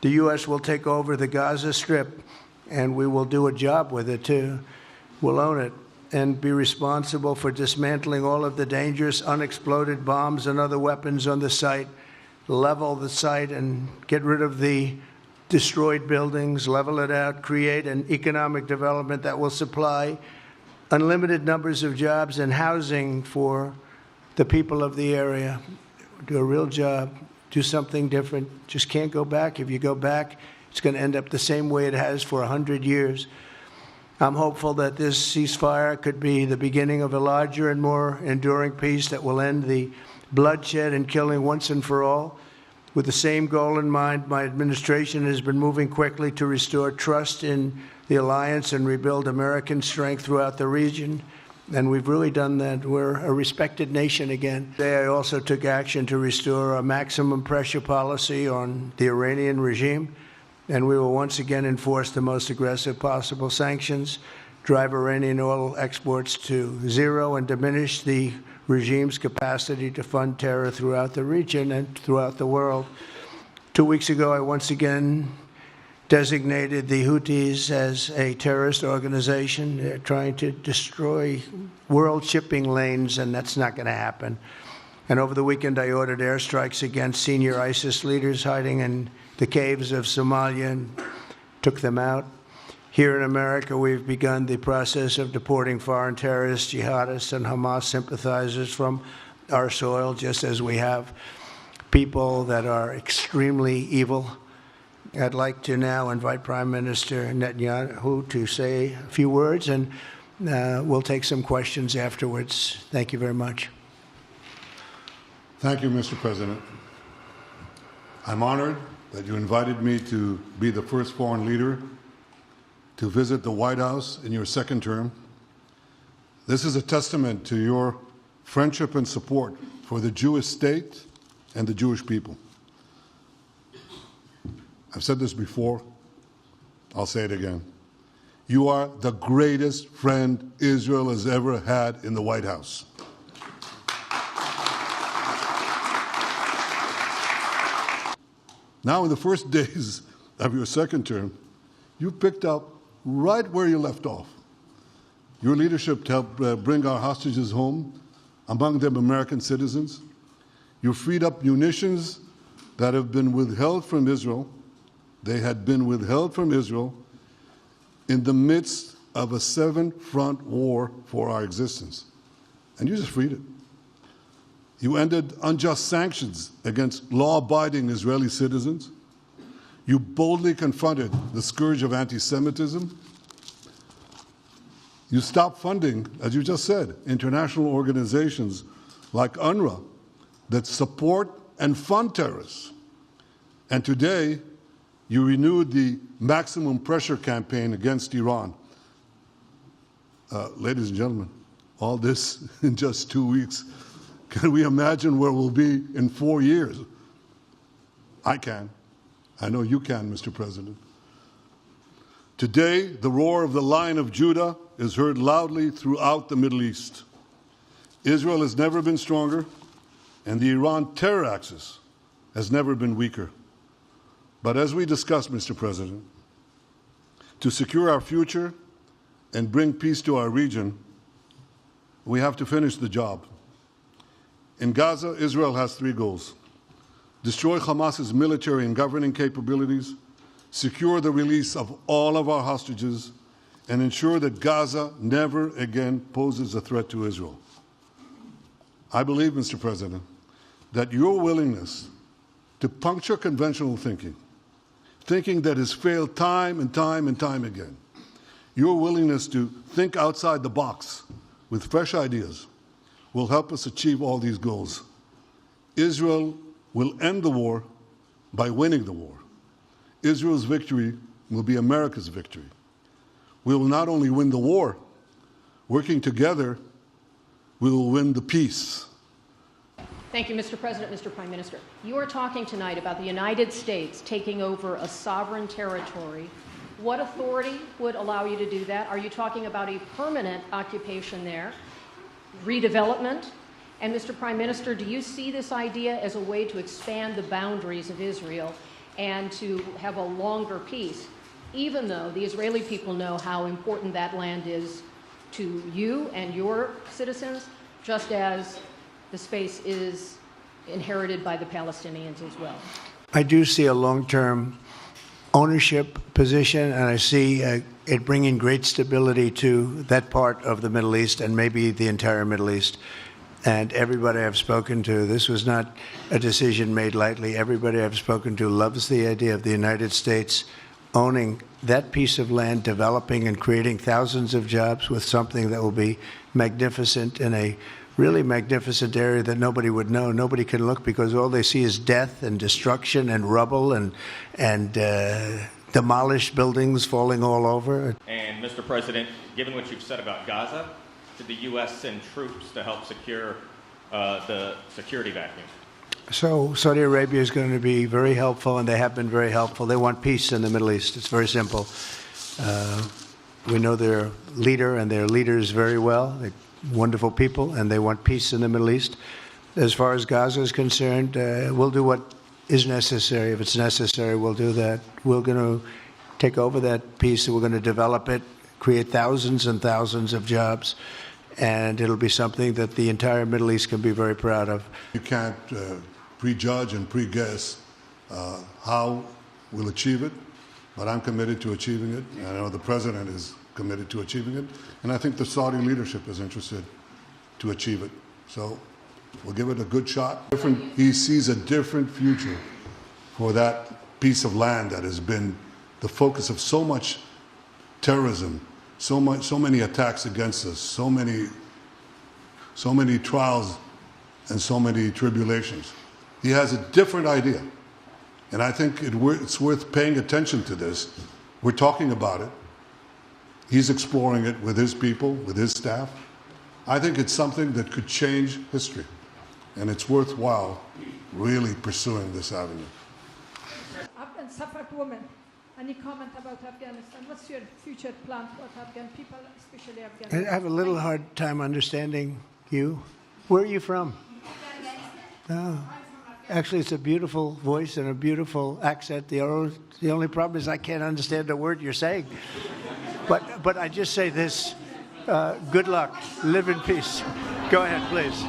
The U.S. will take over the Gaza Strip, and we will do a job with it, too. We'll own it and be responsible for dismantling all of the dangerous unexploded bombs and other weapons on the site, level the site and get rid of the destroyed buildings, level it out, create an economic development that will supply unlimited numbers of jobs and housing for the people of the area. Do a real job, do something different. Just can't go back. If you go back, it's going to end up the same way it has for 100 years. I'm hopeful that this ceasefire could be the beginning of a larger and more enduring peace that will end the bloodshed and killing once and for all. With the same goal in mind, my administration has been moving quickly to restore trust in the alliance and rebuild American strength throughout the region. And we've really done that. We're a respected nation again. Today, I also took action to restore a maximum pressure policy on the Iranian regime. And we will once again enforce the most aggressive possible sanctions, drive Iranian oil exports to zero, and diminish the regime's capacity to fund terror throughout the region and throughout the world. 2 weeks ago, I once again designated the Houthis as a terrorist organization. They're trying to destroy world shipping lanes, and that's not going to happen. And over the weekend, I ordered airstrikes against senior ISIS leaders hiding in the caves of Somalia and took them out. Here in America, we've begun the process of deporting foreign terrorists, jihadists, and Hamas sympathizers from our soil, just as we have people that are extremely evil. I'd like to now invite Prime Minister Netanyahu to say a few words, and we'll take some questions afterwards. Thank you very much. Thank you, Mr. President. I'm honored that you invited me to be the first foreign leader to visit the White House in your second term. This is a testament to your friendship and support for the Jewish state and the Jewish people. I've said this before, I'll say it again. You are the greatest friend Israel has ever had in the White House. Now, in the first days of your second term, you picked up right where you left off. Your leadership helped bring our hostages home, among them American citizens. You freed up munitions that have been withheld from Israel. They had been withheld from Israel in the midst of a seven-front war for our existence. And you just freed it. You ended unjust sanctions against law-abiding Israeli citizens. You boldly confronted the scourge of anti-Semitism. You stopped funding, as you just said, international organizations like UNRWA that support and fund terrorists. And today, you renewed the maximum pressure campaign against Iran. Ladies and gentlemen, all this in just 2 weeks. Can we imagine where we'll be in 4 years? I can. I know you can, Mr. President. Today, the roar of the Lion of Judah is heard loudly throughout the Middle East. Israel has never been stronger, and the Iran terror axis has never been weaker. But as we discussed, Mr. President, to secure our future and bring peace to our region, we have to finish the job. In Gaza, Israel has 3 goals: destroy Hamas's military and governing capabilities, secure the release of all of our hostages, and ensure that Gaza never again poses a threat to Israel. I believe, Mr. President, that your willingness to puncture conventional thinking that has failed time and time and time again, your willingness to think outside the box with fresh ideas will help us achieve all these goals. Israel will end the war by winning the war. Israel's victory will be America's victory. We will not only win the war, working together, we will win the peace. Thank you, Mr. President, Mr. Prime Minister. You are talking tonight about the United States taking over a sovereign territory. What authority would allow you to do that? Are you talking about a permanent occupation there? Redevelopment? And Mr. Prime Minister, do you see this idea as a way to expand the boundaries of Israel and to have a longer peace, even though the Israeli people know how important that land is to you and your citizens, just as the space is inherited by the Palestinians as well. I do see a long-term ownership position, and I see it bringing great stability to that part of the Middle East and maybe the entire Middle East. And everybody I've spoken to, this was not a decision made lightly. Everybody I've spoken to loves the idea of the United States owning that piece of land, developing and creating thousands of jobs with something that will be magnificent in a really magnificent area that nobody would know. Nobody can look because all they see is death and destruction and rubble and demolished buildings falling all over. And Mr. President, given what you've said about Gaza, did the U.S. send troops to help secure the security vacuum? So Saudi Arabia is going to be very helpful, and they have been very helpful. They want peace in the Middle East. It's very simple. We know their leader and their leaders very well. They're wonderful people, and they want peace in the Middle East. As far as Gaza is concerned, we'll do what is necessary. If it's necessary, we'll do that. We're going to take over that piece, and we're going to develop it, create thousands and thousands of jobs, and it'll be something that the entire Middle East can be very proud of. You can't prejudge and pre-guess how we'll achieve it, but I'm committed to achieving it. And I know the President is committed to achieving it, and I think the Saudi leadership is interested to achieve it. So we'll give it a good shot. He sees a different future for that piece of land that has been the focus of so much terrorism, so many attacks against us, so many trials and so many tribulations. He has a different idea, and I think it's worth paying attention to this. We're talking about it. He's exploring it with his people, with his staff. I think it's something that could change history, and it's worthwhile really pursuing this avenue. Afghan suffered women. Any comment about Afghanistan? What's your future plan for Afghan people, especially Afghan? I have a little hard time understanding you. Where are you from? Oh. Actually, it's a beautiful voice and a beautiful accent. The only problem is I can't understand a word you're saying. But I just say this, good luck. Live in peace. Go ahead, please.